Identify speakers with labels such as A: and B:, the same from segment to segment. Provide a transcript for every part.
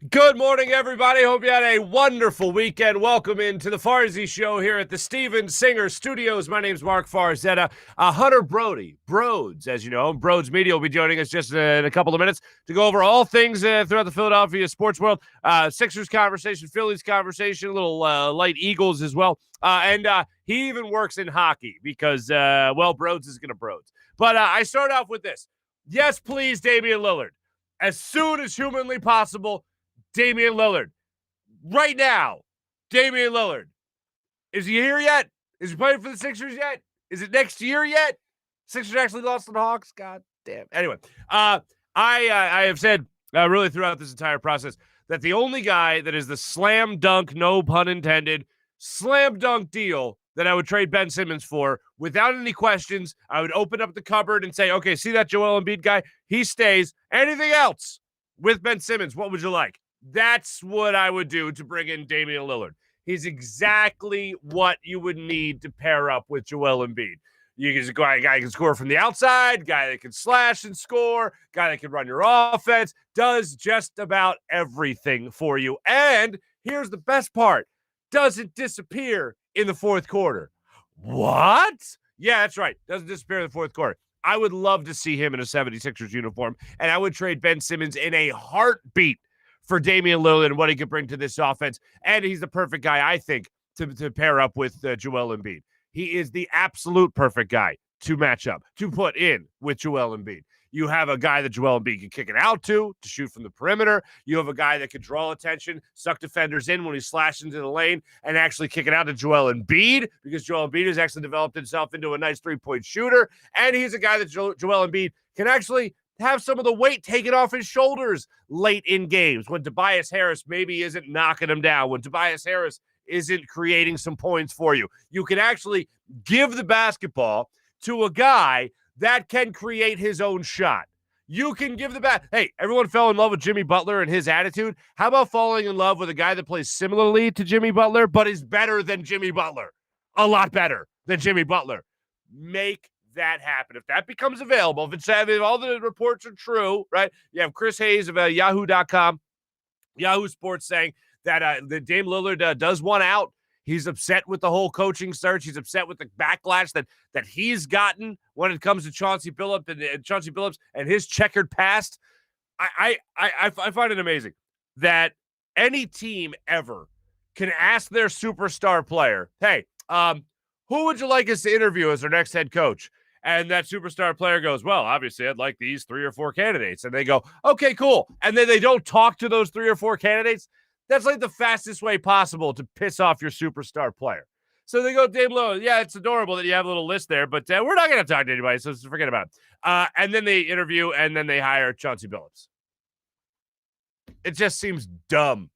A: Good morning, everybody. Hope you had a wonderful weekend. Welcome into the Farzy Show here at the Steven Singer Studios. My name's Marc Farzetta. Hunter Brody, Brodes, as you know. Brodes Media will be joining us just in a couple of minutes to go over all things throughout the Philadelphia sports world. Sixers conversation, Phillies conversation, a little light Eagles as well. And he even works in hockey because, Brodes is going to Brodes. But I start off with this. Yes, please, Damian Lillard. As soon as humanly possible, Damian Lillard. Right now, Damian Lillard. Is he here yet? Is he playing for the Sixers yet? Is it next year yet? Sixers actually lost to the Hawks? God damn. Anyway, I have said really throughout this entire process that the only guy that is the slam dunk, no pun intended, slam dunk deal that I would trade Ben Simmons for without any questions. I would open up the cupboard and say, okay, see that Joel Embiid guy? He stays. Anything else with Ben Simmons, what would you like? That's what I would do to bring in Damian Lillard. He's exactly what you would need to pair up with Joel Embiid. He's a guy that can score from the outside, guy that can slash and score, guy that can run your offense, does just about everything for you. And here's the best part. Doesn't disappear in the fourth quarter. What? Yeah, that's right. Doesn't disappear in the fourth quarter. I would love to see him in a 76ers uniform, and I would trade Ben Simmons in a heartbeat for Damian Lillard and what he could bring to this offense. And he's the perfect guy, I think, to pair up with Joel Embiid. He is the absolute perfect guy to match up, to put in with Joel Embiid. You have a guy that Joel Embiid can kick it out to shoot from the perimeter. You have a guy that can draw attention, suck defenders in when he slashes into the lane, and actually kick it out to Joel Embiid, because Joel Embiid has actually developed himself into a nice three-point shooter. And he's a guy that Joel Embiid can actually have some of the weight taken off his shoulders late in games when Tobias Harris maybe isn't knocking him down, when Tobias Harris isn't creating some points for you. You can actually give the basketball to a guy that can create his own shot. You can give the Hey, everyone fell in love with Jimmy Butler and his attitude. How about falling in love with a guy that plays similarly to Jimmy Butler, but is better than Jimmy Butler? A lot better than Jimmy Butler. Make that happen. If that becomes available, if all the reports are true, right? You have Chris Hayes of Yahoo.com, Yahoo Sports saying that the Dame Lillard does want out. He's upset with the whole coaching search. He's upset with the backlash that he's gotten when it comes to Chauncey Billups and his checkered past. I find it amazing that any team ever can ask their superstar player, hey, who would you like us to interview as our next head coach? And that superstar player goes, well, obviously, I'd like these 3 or 4 candidates. And they go, okay, cool. And then they don't talk to those 3 or 4 candidates. That's like the fastest way possible to piss off your superstar player. So they go, Dame Lillard, yeah, it's adorable that you have a little list there, but we're not going to talk to anybody, so forget about it. And then they interview, and then they hire Chauncey Billups. It just seems dumb.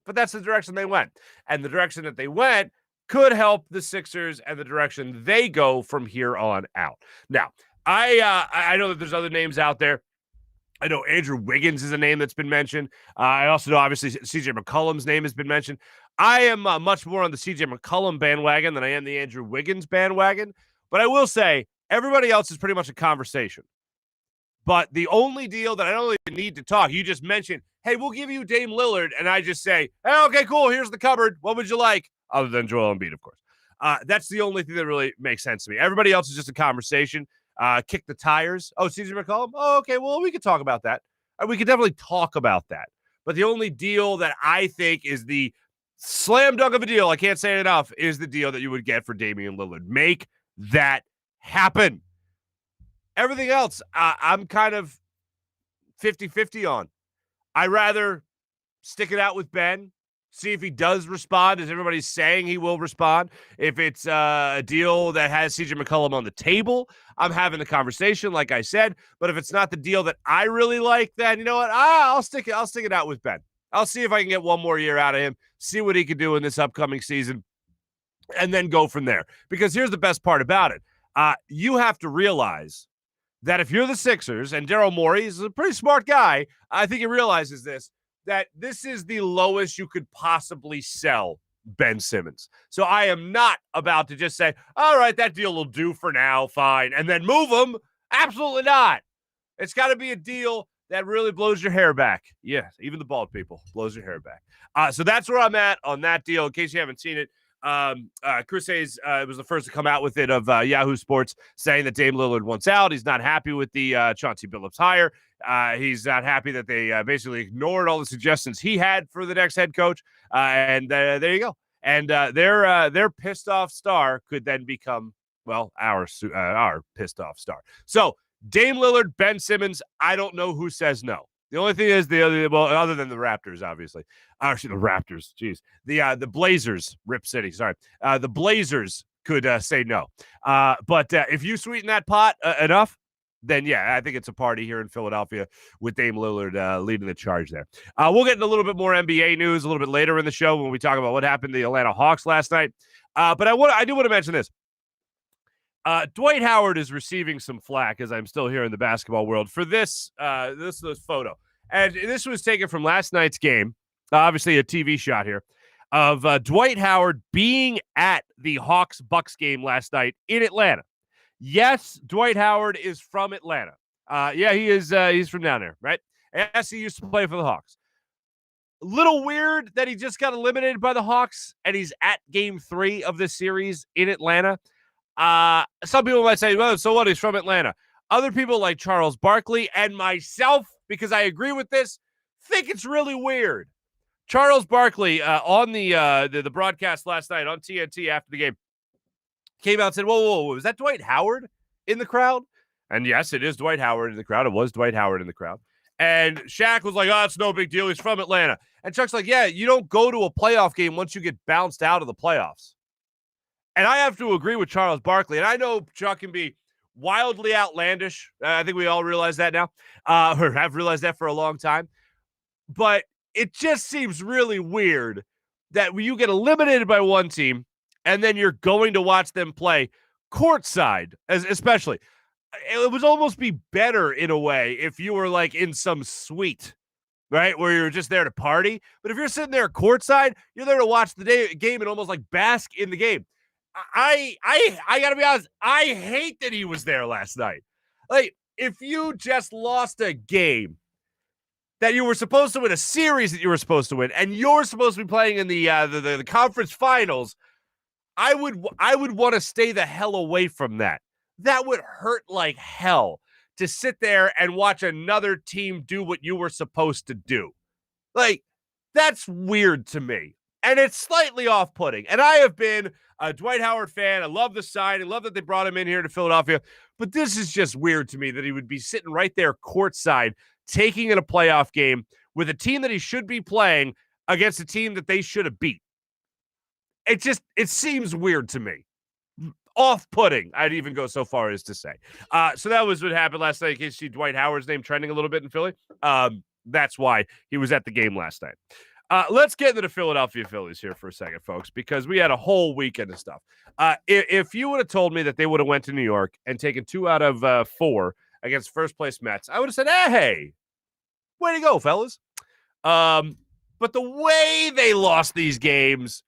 A: But that's the direction they went. And the direction that they went could help the Sixers and the direction they go from here on out. Now, I know that there's other names out there. I know Andrew Wiggins is a name that's been mentioned. I also know, obviously, CJ McCollum's name has been mentioned. I am much more on the CJ McCollum bandwagon than I am the Andrew Wiggins bandwagon. But I will say, everybody else is pretty much a conversation. But the only deal that I don't even need to talk, you just mentioned, hey, we'll give you Dame Lillard, and I just say, hey, okay, cool, here's the cupboard. What would you like? Other than Joel Embiid, of course. That's the only thing that really makes sense to me. Everybody else is just a conversation. Kick the tires. Oh, CJ McCollum? Oh, okay, well, we could talk about that. We could definitely talk about that. But the only deal that I think is the slam dunk of a deal, I can't say it enough, is the deal that you would get for Damian Lillard. Make that happen. Everything else, I'm kind of 50-50 on. I'd rather stick it out with Ben, see if he does respond, as everybody's saying he will respond. If it's a deal that has CJ McCollum on the table, I'm having the conversation, like I said. But if it's not the deal that I really like, then you know what? I'll stick it out with Ben. I'll see if I can get one more year out of him, see what he can do in this upcoming season, and then go from there. Because here's the best part about it. You have to realize that if you're the Sixers, and Daryl Morey is a pretty smart guy, I think he realizes this, that this is the lowest you could possibly sell Ben Simmons. So I am not about to just say, all right, that deal will do for now, fine, and then move him. Absolutely not. It's got to be a deal that really blows your hair back. Yeah, even the bald people blows your hair back. So that's where I'm at on that deal. In case you haven't seen it, Chris Hayes was the first to come out with it of Yahoo Sports saying that Dame Lillard wants out. He's not happy with the Chauncey Billups hire. He's not happy that they basically ignored all the suggestions he had for the next head coach. And there you go. And their pissed off star could then become, well, our pissed off star. So Dame Lillard, Ben Simmons, I don't know who says no. The only thing is other than the Raptors, obviously. Actually, the Raptors, geez. The Blazers, Rip City, sorry. The Blazers could say no. But if you sweeten that pot enough, then yeah, I think it's a party here in Philadelphia with Dame Lillard leading the charge there. We'll get into a little bit more NBA news a little bit later in the show when we talk about what happened to the Atlanta Hawks last night. But I do want to mention this. Dwight Howard is receiving some flack, as I'm still here in the basketball world, for this photo. And this was taken from last night's game, obviously a TV shot here, of Dwight Howard being at the Hawks-Bucks game last night in Atlanta. Yes, Dwight Howard is from Atlanta. Yeah, he is. He's from down there, right? Yes, he used to play for the Hawks. A little weird that he just got eliminated by the Hawks, and he's at Game 3 of this series in Atlanta. Some people might say, well, so what? He's from Atlanta. Other people like Charles Barkley and myself, because I agree with this, think it's really weird. Charles Barkley on the broadcast last night on TNT after the game came out and said, whoa, was that Dwight Howard in the crowd? And yes, it is Dwight Howard in the crowd. It was Dwight Howard in the crowd. And Shaq was like, oh, it's no big deal. He's from Atlanta. And Chuck's like, yeah, you don't go to a playoff game once you get bounced out of the playoffs. And I have to agree with Charles Barkley. And I know Chuck can be wildly outlandish. I think we all realize that now, or have realized that for a long time. But it just seems really weird that you get eliminated by one team and then you're going to watch them play courtside, especially. It would almost be better in a way if you were like in some suite, right, where you're just there to party. But if you're sitting there courtside, you're there to watch the game and almost like bask in the game. I gotta be honest, I hate that he was there last night. Like, if you just lost a game that you were supposed to win, a series that you were supposed to win, and you're supposed to be playing in the conference finals, I would want to stay the hell away from that. That would hurt like hell to sit there and watch another team do what you were supposed to do. Like, that's weird to me. And it's slightly off-putting. And I have been a Dwight Howard fan. I love the sign. I love that they brought him in here to Philadelphia. But this is just weird to me that he would be sitting right there courtside, taking in a playoff game with a team that he should be playing against a team that they should have beat. It seems weird to me. Off-putting, I'd even go so far as to say. So that was what happened last night. In case you see Dwight Howard's name trending a little bit in Philly. That's why he was at the game last night. Let's get into the Philadelphia Phillies here for a second, folks, because we had a whole weekend of stuff. If you would have told me that they would have went to New York and taken 2 out of 4 against first-place Mets, I would have said, hey, way to go, fellas. But the way they lost these games,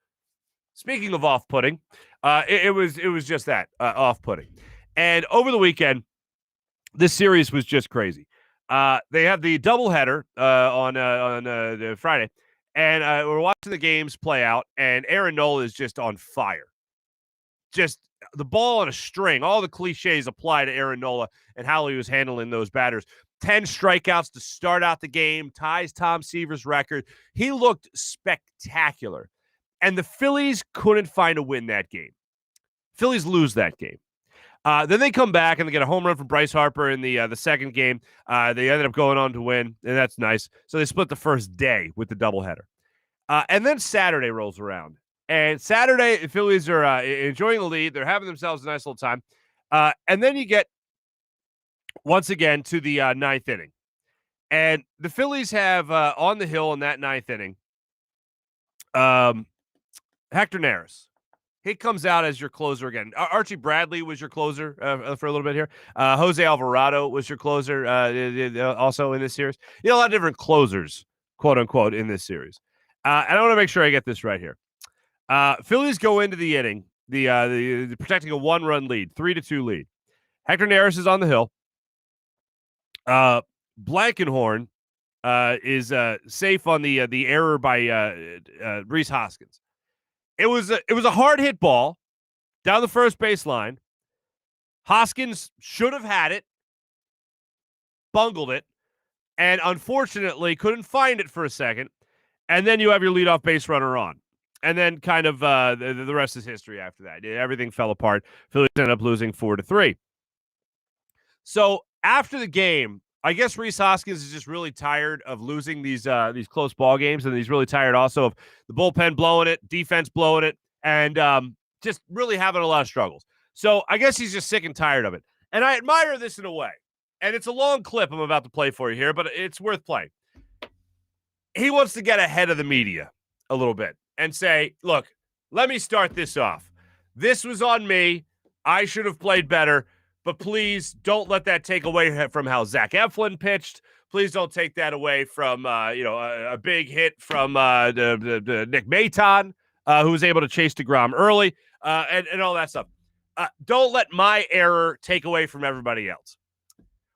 A: speaking of off-putting, it was just that, off-putting. And over the weekend, this series was just crazy. They have the doubleheader on Friday, and we're watching the games play out, and Aaron Nola is just on fire. Just the ball on a string. All the cliches apply to Aaron Nola and how he was handling those batters. 10 strikeouts to start out the game, ties Tom Seaver's record. He looked spectacular. And the Phillies couldn't find a win that game. Phillies lose that game. Then they come back and they get a home run from Bryce Harper in the second game. They ended up going on to win, and that's nice. So they split the first day with the doubleheader. And then Saturday rolls around. And Saturday, the Phillies are enjoying the lead. They're having themselves a nice little time. And then you get, once again, to the ninth inning. And the Phillies have on the hill in that ninth inning, Hector Neris. He comes out as your closer again. Archie Bradley was your closer for a little bit here. Jose Alvarado was your closer also in this series. You know, a lot of different closers, quote unquote, in this series. And I want to make sure I get this right here. Phillies go into the inning, the protecting a 1-run lead, 3-2 lead. Hector Neris is on the hill. Blankenhorn is safe on the error by Rhys Hoskins. It was a hard hit ball down the first baseline. Hoskins should have had it, bungled it, and unfortunately couldn't find it for a second. And then you have your leadoff base runner on. And then kind of the rest is history after that. Everything fell apart. Phillies ended up losing 4-3. So after the game, I guess Rhys Hoskins is just really tired of losing these close ball games, and he's really tired also of the bullpen blowing it, defense blowing it, and just really having a lot of struggles. So I guess he's just sick and tired of it. And I admire this in a way. And it's a long clip I'm about to play for you here, but it's worth playing. He wants to get ahead of the media a little bit and say, look, let me start this off. This was on me. I should have played better, but please don't let that take away from how Zach Eflin pitched. Please don't take that away from, a big hit from the Nick Maton, who was able to chase DeGrom early and all that stuff. Don't let my error take away from everybody else.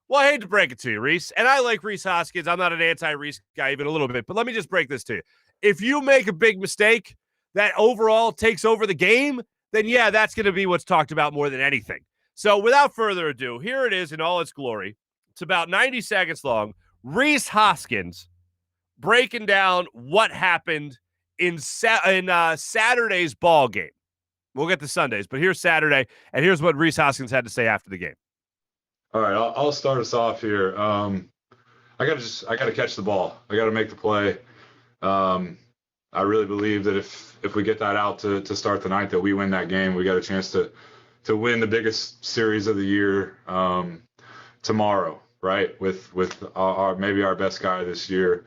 A: Well, I hate to break it to you, Rhys, and I like Rhys Hoskins. I'm not an anti-Rhys guy even a little bit, but let me just break this to you. If you make a big mistake that overall takes over the game, then yeah, that's going to be what's talked about more than anything. So without further ado, here it is in all its glory. It's about 90 seconds long. Rhys Hoskins breaking down what happened in Saturday's ball game. We'll get to Sundays, but here's Saturday, and here's what Rhys Hoskins had to say after the game.
B: All right, I'll start us off here. I gotta catch the ball. I gotta make the play. I really believe that if we get that out to start the ninth, that we win that game. We got a chance to win the biggest series of the year tomorrow, right? With our maybe our best guy this year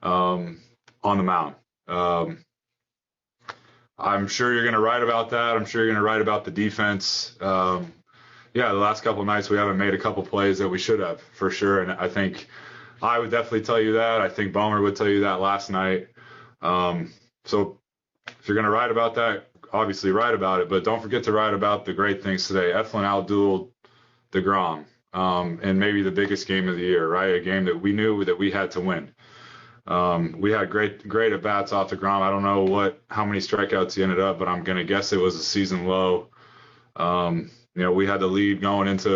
B: on the mound. I'm sure you're gonna write about that. I'm sure you're gonna write about the defense. Yeah, the last couple of nights we haven't made a couple plays that we should have, for sure. And I think I would definitely tell you that. I think Bomer would tell you that last night. So if you're going to write about that, obviously write about it. But don't forget to write about the great things today. Eflin outdueled DeGrom in maybe the biggest game of the year, right? A game that we knew that we had to win. We had great at-bats off DeGrom. I don't know how many strikeouts he ended up, but I'm going to guess it was a season low. We had the lead going into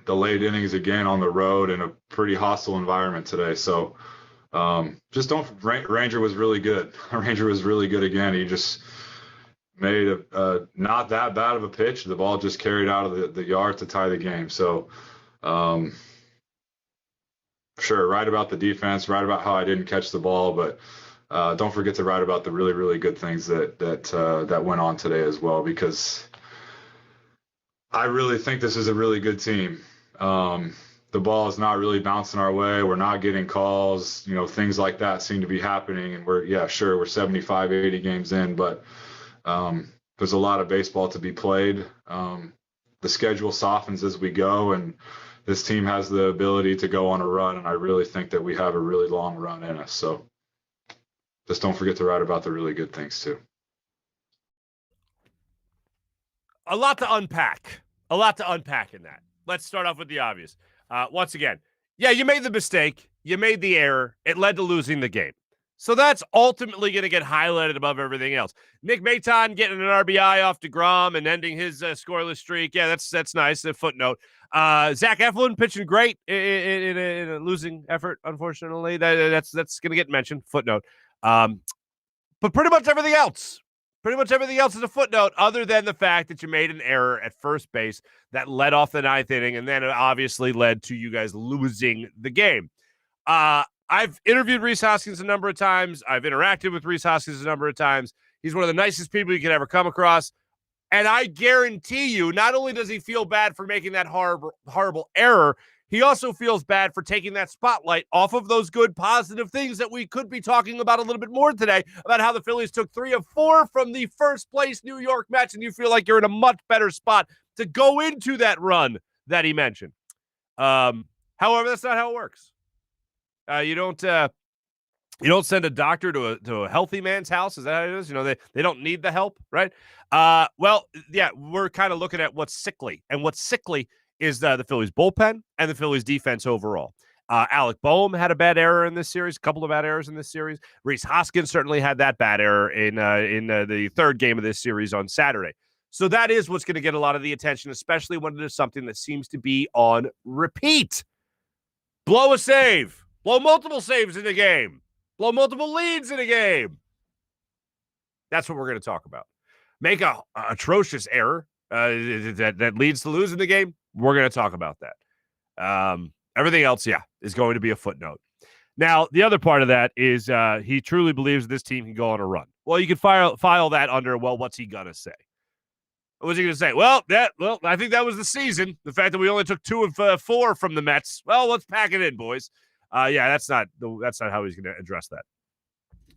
B: the late innings again on the road in a pretty hostile environment today. So Ranger was really good. Ranger was really good again. He just made a not that bad of a pitch. The ball just carried out of the yard to tie the game. So sure, write about the defense, write about how I didn't catch the ball, but don't forget to write about the really, really good things that went on today as well, because I really think this is a really good team. The ball is not really bouncing our way. We're not getting calls. Things like that seem to be happening. And we're 75, 80 games in, but there's a lot of baseball to be played. The schedule softens as we go, and this team has the ability to go on a run. And I really think that we have a really long run in us. So just don't forget to write about the really good things too.
A: A lot to unpack. A lot to unpack in that. Let's start off with the obvious. Once again, yeah, you made the mistake. You made the error. It led to losing the game. So that's ultimately going to get highlighted above everything else. Nick Maton getting an RBI off DeGrom and ending his scoreless streak. Yeah, that's nice. A footnote. Zach Eflin pitching great in a losing effort, unfortunately. That's going to get mentioned. Footnote. But pretty much everything else. Pretty much everything else is a footnote, other than the fact that you made an error at first base that led off the ninth inning, and then it obviously led to you guys losing the game. I've interviewed Rhys Hoskins a number of times. I've interacted with Rhys Hoskins a number of times. He's one of the nicest people you could ever come across. And I guarantee you, not only does he feel bad for making that horrible error, he also feels bad for taking that spotlight off of those good, positive things that we could be talking about a little bit more today, about how the Phillies took 3 of 4 from the first place New York Mets, and you feel like you're in a much better spot to go into that run that he mentioned. However, that's not how it works. You don't send a doctor to a healthy man's house. Is that how it is? They don't need the help, right? Well, yeah, we're kind of looking at what's sickly, and what's sickly is the Phillies bullpen and the Phillies defense overall. Alec Boehm had a bad error in this series, a couple of bad errors in this series. Rhys Hoskins certainly had that bad error in the third game of this series on Saturday. So that is what's going to get a lot of the attention, especially when it is something that seems to be on repeat. Blow a save. Blow multiple saves in a game. Blow multiple leads in a game. That's what we're going to talk about. Make a atrocious error that leads to losing the game. We're going to talk about that. Everything else, is going to be a footnote. Now, the other part of that is he truly believes this team can go on a run. Well, you could file that under, what's he going to say? What was he going to say? Well, I think that was the season. The fact that we only took 2 of 4 from the Mets. Well, let's pack it in, boys. That's not how he's going to address that.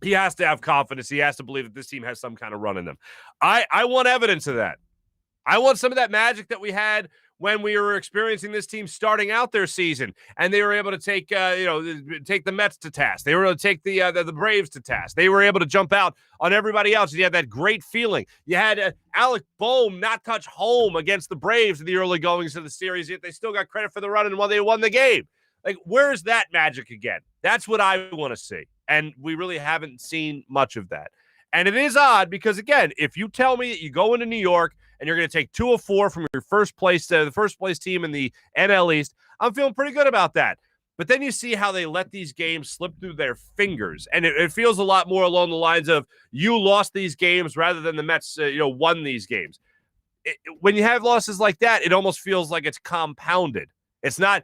A: He has to have confidence. He has to believe that this team has some kind of run in them. I want evidence of that. I want some of that magic that we had when we were experiencing this team starting out their season, and they were able to take the Mets to task. They were able to take the Braves to task. They were able to jump out on everybody else. You had that great feeling. You had Alec Boehm not touch home against the Braves in the early goings of the series, yet they still got credit for the run and when they won the game. Like, where's that magic again? That's what I want to see. And we really haven't seen much of that. And it is odd because, again, if you tell me that you go into New York and you're going to take 2 of 4 from your first place team in the NL East, I'm feeling pretty good about that. But then you see how they let these games slip through their fingers. And it feels a lot more along the lines of you lost these games rather than the Mets won these games. When you have losses like that, it almost feels like it's compounded. It's not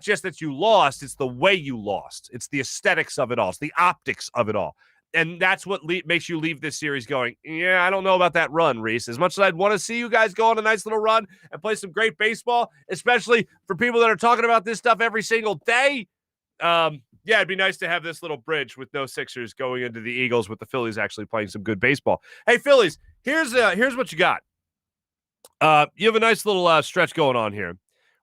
A: just that you lost, it's the way you lost. It's the aesthetics of it all. It's the optics of it all. And that's what makes you leave this series going, I don't know about that run, Reese. As much as I'd want to see you guys go on a nice little run and play some great baseball, especially for people that are talking about this stuff every single day, it'd be nice to have this little bridge with no Sixers going into the Eagles with the Phillies actually playing some good baseball. Hey, Phillies, here's what you got. You have a nice little stretch going on here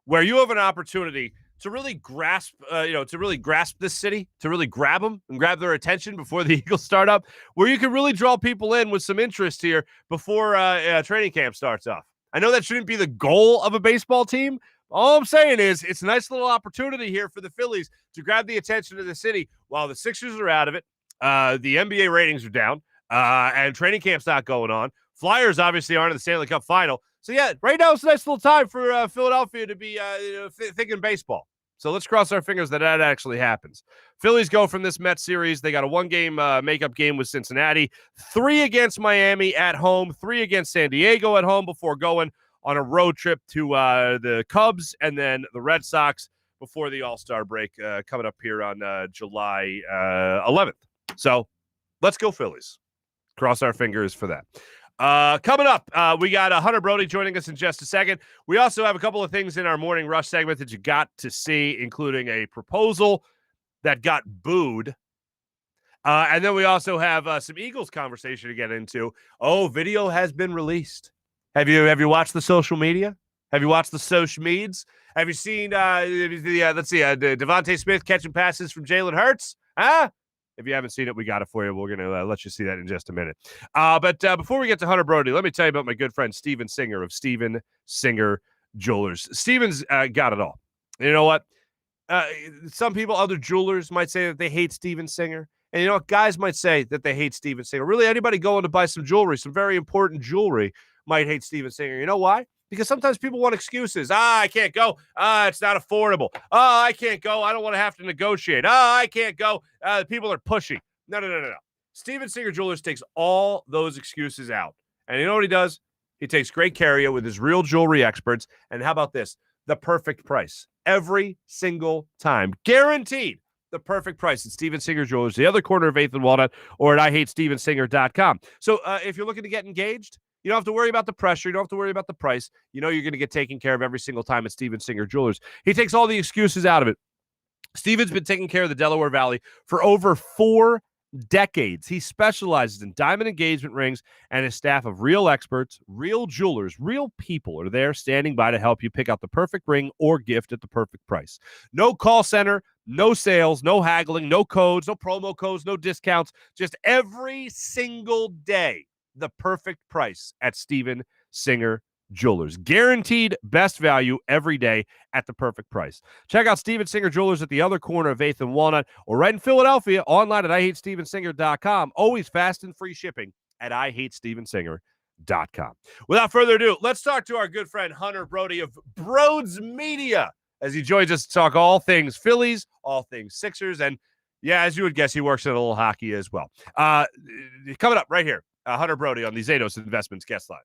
A: where you have an opportunity to really grasp this city, to really grab them and grab their attention before the Eagles start up, where you can really draw people in with some interest here before training camp starts off. I know that shouldn't be the goal of a baseball team. All I'm saying is it's a nice little opportunity here for the Phillies to grab the attention of the city while the Sixers are out of it. The NBA ratings are down, and training camp's not going on. Flyers obviously aren't in the Stanley Cup final. So, right now it's a nice little time for Philadelphia to be thinking baseball. So let's cross our fingers that actually happens. Phillies go from this Mets series. They got a 1-game makeup game with Cincinnati, 3 against Miami at home, 3 against San Diego at home before going on a road trip to the Cubs and then the Red Sox before the All-Star break coming up here on July 11th. So let's go Phillies. Cross our fingers for that. Coming up, we got Hunter Brody joining us in just a second. We also have a couple of things in our morning rush segment that you got to see, including a proposal that got booed. And then we also have some Eagles conversation to get into. Oh, video has been released. Have you watched the social media? Have you watched the social meds? Have you seen Devontae Smith catching passes from Jalen Hurts? Huh? If you haven't seen it, we got it for you. We're going to let you see that in just a minute. But before we get to Hunter Brody, let me tell you about my good friend Steven Singer of Steven Singer Jewelers. Steven's got it all. You know what? Some people, other jewelers, might say that they hate Steven Singer. And you know what? Guys might say that they hate Steven Singer. Really, anybody going to buy some jewelry, some very important jewelry, might hate Steven Singer. You know why? Because sometimes people want excuses. I can't go. It's not affordable. I can't go. I don't want to have to negotiate. I can't go. People are pushy. No. Steven Singer Jewelers takes all those excuses out. And you know what he does? He takes great care of you with his real jewelry experts. And how about this? The perfect price. Every single time. Guaranteed. The perfect price at Steven Singer Jewelers, the other corner of 8th and Walnut, or at IHateStevenSinger.com. So if you're looking to get engaged, you don't have to worry about the pressure. You don't have to worry about the price. You know you're going to get taken care of every single time at Steven Singer Jewelers. He takes all the excuses out of it. Steven's been taking care of the Delaware Valley for over 4 decades. He specializes in diamond engagement rings, and his staff of real experts, real jewelers, real people are there standing by to help you pick out the perfect ring or gift at the perfect price. No call center, no sales, no haggling, no codes, no promo codes, no discounts. Just every single day, the perfect price at Steven Singer Jewelers. Guaranteed best value every day at the perfect price. Check out Steven Singer Jewelers at the other corner of 8th and Walnut, or right in Philadelphia, online at IHateStevenSinger.com. Always fast and free shipping at IHateStevenSinger.com. Without further ado, let's talk to our good friend Hunter Brody of Brodes Media as he joins us to talk all things Phillies, all things Sixers, and yeah, as you would guess, he works in a little hockey as well. Coming up right here, Hunter Brody on the Zatos Investments guest line.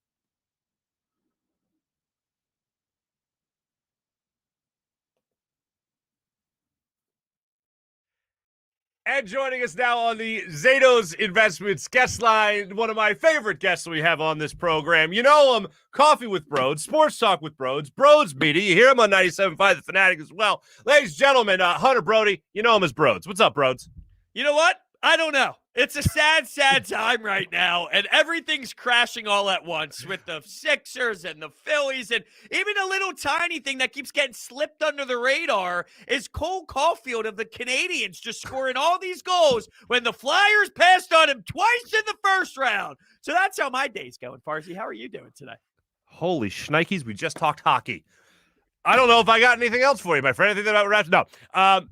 A: And joining us now on the Zatos Investments guest line, one of my favorite guests we have on this program. You know him, Coffee with Brodes, Sports Talk with Brodes, Brodes Media. You hear him on 97.5 The Fanatic as well. Ladies and gentlemen, Hunter Brody, you know him as Brodes. What's up, Brodes?
C: You know what? I don't know. It's a sad, sad time right now, and everything's crashing all at once with the Sixers and the Phillies, and even a little tiny thing that keeps getting slipped under the radar is Cole Caulfield of the Canadians just scoring all these goals when the Flyers passed on him twice in the first round. So that's how my day's going, Farzy. How are you doing today?
A: Holy shnikes, we just talked hockey. I don't know if I got anything else for you, my friend. Anything that wraps? No.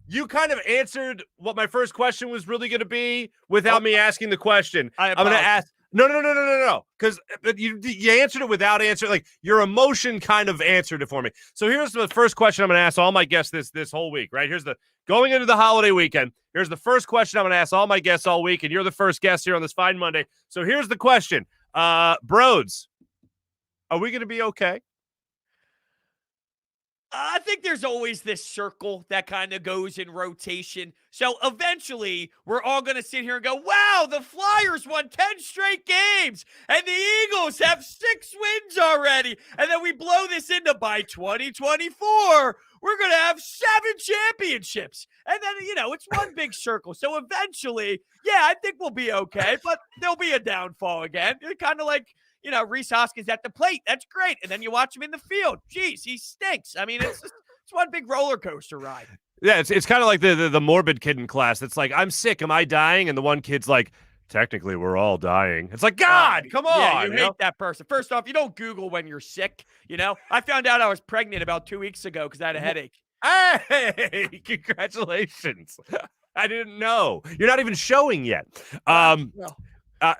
A: You kind of answered what my first question was really going to be without me asking the question. I'm going to ask. No. Because you answered it without answering. Like your emotion kind of answered it for me. So here's the first question I'm going to ask all my guests this whole week. Right here's the going into the holiday weekend. Here's the first question I'm going to ask all my guests all week, and you're the first guest here on this fine Monday. So here's the question, Brodes, are we going to be okay?
C: I think there's always this circle that kind of goes in rotation. So eventually, we're all going to sit here and go, wow, the Flyers won 10 straight games, and the Eagles have 6 wins already. And then we blow this into by 2024, we're going to have 7 championships. And then, it's one big circle. So eventually, yeah, I think we'll be okay, but there'll be a downfall again. It's kind of like, Rhys Hoskins at the plate. That's great. And then you watch him in the field. Jeez, he stinks. I mean, it's one big roller coaster ride.
A: Yeah, it's kind of like the morbid kid in class. It's like, I'm sick. Am I dying? And the one kid's like, technically, we're all dying. It's like, God, come on.
C: Yeah, you hate that person. First off, you don't Google when you're sick. I found out I was pregnant about 2 weeks ago because I had a headache.
A: Hey, congratulations. I didn't know. You're not even showing yet.
C: No.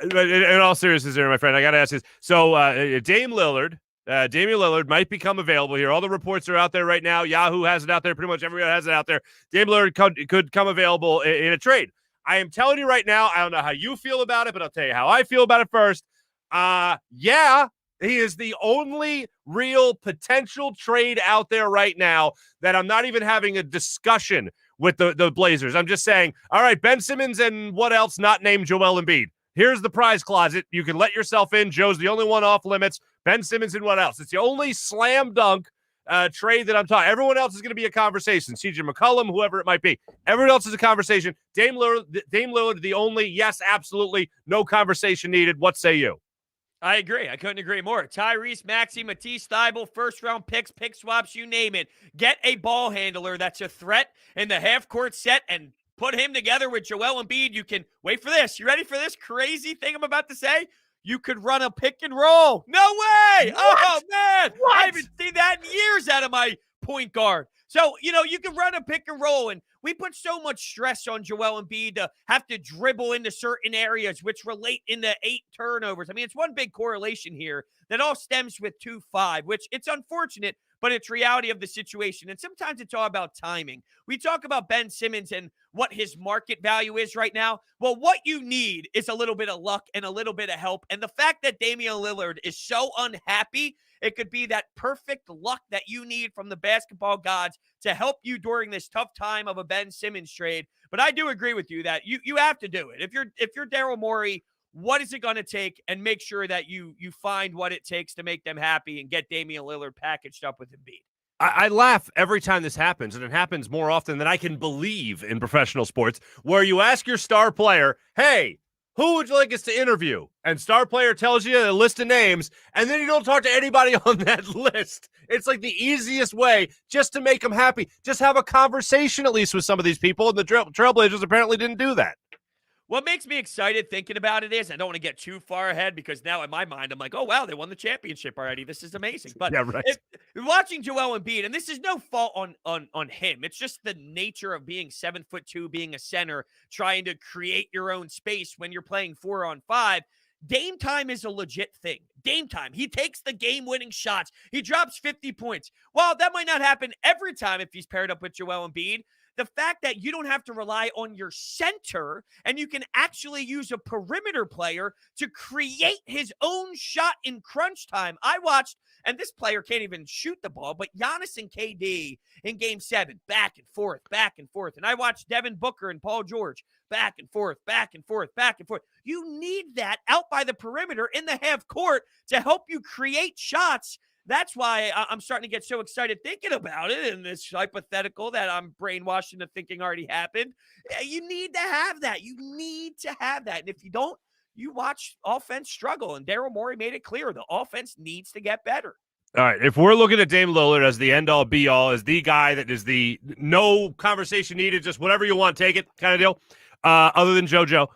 A: In all seriousness here, my friend, I got to ask this. So Damian Lillard might become available here. All the reports are out there right now. Yahoo has it out there. Pretty much everyone has it out there. Damian Lillard could come available in a trade. I am telling you right now, I don't know how you feel about it, but I'll tell you how I feel about it first. Yeah, he is the only real potential trade out there right now that I'm not even having a discussion with the Blazers. I'm just saying, all right, Ben Simmons and what else not named Joel Embiid. Here's the prize closet. You can let yourself in. Joe's the only one off limits. Ben Simmons and what else? It's the only slam dunk trade that I'm talking. Everyone else is going to be a conversation. CJ McCollum, whoever it might be. Everyone else is a conversation. Dame Lillard, the only, yes, absolutely, no conversation needed. What say you?
C: I agree. I couldn't agree more. Tyrese Maxey, Matisse Thybulle, first-round picks, pick swaps, you name it. Get a ball handler that's a threat in the half-court set and put him together with Joel Embiid. You can, wait for this. You ready for this crazy thing I'm about to say? You could run a pick and roll. No way.
A: What?
C: Oh, man.
A: What?
C: I haven't seen that in years out of my point guard. So, you can run a pick and roll, and we put so much stress on Joel Embiid to have to dribble into certain areas, which relate into 8 turnovers. I mean, it's one big correlation here that all stems with 2-5, which it's unfortunate, but it's reality of the situation. And sometimes it's all about timing. We talk about Ben Simmons and what his market value is right now. Well, what you need is a little bit of luck and a little bit of help. And the fact that Damian Lillard is so unhappy, it could be that perfect luck that you need from the basketball gods to help you during this tough time of a Ben Simmons trade. But I do agree with you that you have to do it. If you're Daryl Morey, what is it going to take? And make sure that you find what it takes to make them happy and get Damian Lillard packaged up with Embiid.
A: I laugh every time this happens, and it happens more often than I can believe in professional sports, where you ask your star player, hey, who would you like us to interview? And star player tells you a list of names, and then you don't talk to anybody on that list. It's like the easiest way just to make them happy. Just have a conversation at least with some of these people, and the Trailblazers apparently didn't do that.
C: What makes me excited thinking about it is I don't want to get too far ahead because now in my mind, I'm like, oh, wow, they won the championship already. This is amazing. But
A: Yeah, right.
C: watching Joel Embiid, and this is no fault on him. It's just the nature of being 7'2", being a center, trying to create your own space when you're playing 4-on-5. Dame time is a legit thing. Dame time. He takes the game-winning shots. He drops 50 points. While that might not happen every time if he's paired up with Joel Embiid, the fact that you don't have to rely on your center and you can actually use a perimeter player to create his own shot in crunch time. I watched, and this player can't even shoot the ball, but Giannis and KD in Game 7, back and forth, back and forth. And I watched Devin Booker and Paul George back and forth, back and forth, back and forth. You need that out by the perimeter in the half court to help you create shots. That's why I'm starting to get so excited thinking about it in this hypothetical that I'm brainwashed into thinking already happened. You need to have that. You need to have that. And if you don't, you watch offense struggle. And Daryl Morey made it clear the offense needs to get better.
A: All right, if we're looking at Dame Lillard as the end-all, be-all, as the guy that is the no conversation needed, just whatever you want, take it kind of deal, other than JoJo,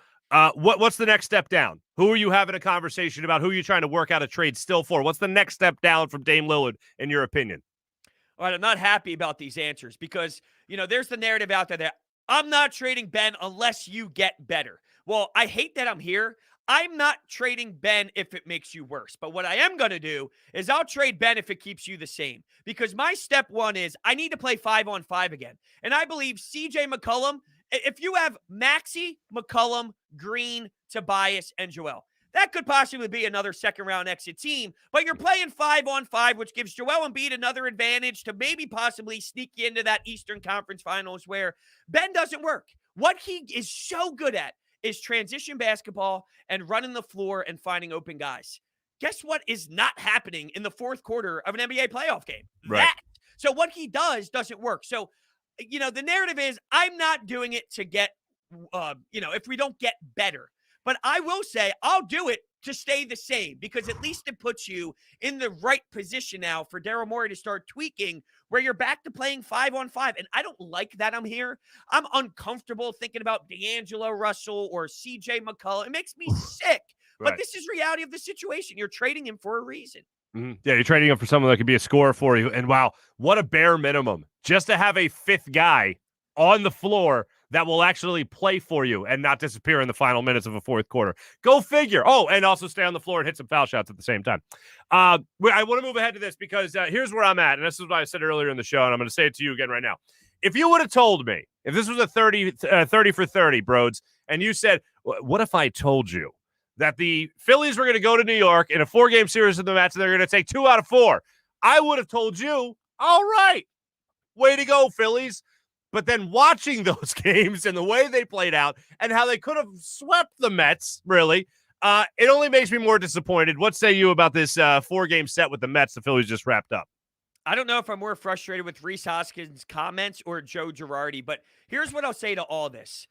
A: what's the next step down? Who are you having a conversation about? Who are you trying to work out a trade still for? What's the next step down from Dame Lillard, in your opinion?
C: All right, I'm not happy about these answers because, there's the narrative out there that I'm not trading Ben unless you get better. Well, I hate that I'm here. I'm not trading Ben if it makes you worse. But what I am going to do is I'll trade Ben if it keeps you the same. Because my step one is I need to play 5-on-5 again. And I believe CJ McCollum, if you have Maxey, McCollum, Green, Tobias, and Joel, that could possibly be another second-round exit team. But you're playing 5-on-5, which gives Joel Embiid another advantage to maybe possibly sneak you into that Eastern Conference Finals where Ben doesn't work. What he is so good at is transition basketball and running the floor and finding open guys. Guess what is not happening in the fourth quarter of an NBA playoff game?
A: Right.
C: That. So what he does doesn't work. So, the narrative is I'm not doing it to get, if we don't get better. But I will say I'll do it to stay the same because at least it puts you in the right position now for Daryl Morey to start tweaking where you're back to playing 5-on-5. And I don't like that I'm here. I'm uncomfortable thinking about D'Angelo Russell or CJ McCollum. It makes me sick.
A: Right.
C: But this is reality of the situation. You're trading him for a reason.
A: Mm-hmm. Yeah, you're trading him for someone that could be a scorer for you. And wow, what a bare minimum just to have a fifth guy on the floor that will actually play for you and not disappear in the final minutes of a fourth quarter. Go figure. Oh, and also stay on the floor and hit some foul shots at the same time. I want to move ahead to this because here's where I'm at. And this is what I said earlier in the show, and I'm going to say it to you again right now. If you would have told me, if this was a 30 for 30, Brodes, and you said, what if I told you that the Phillies were going to go to New York in a 4-game series of the Mets and they're going to take 2 out of 4, I would have told you, all right, way to go, Phillies. But then watching those games and the way they played out and how they could have swept the Mets, really, it only makes me more disappointed. What say you about this 4-game set with the Mets the Phillies just wrapped up?
C: I don't know if I'm more frustrated with Rhys Hoskins' comments or Joe Girardi, but here's what I'll say to all this.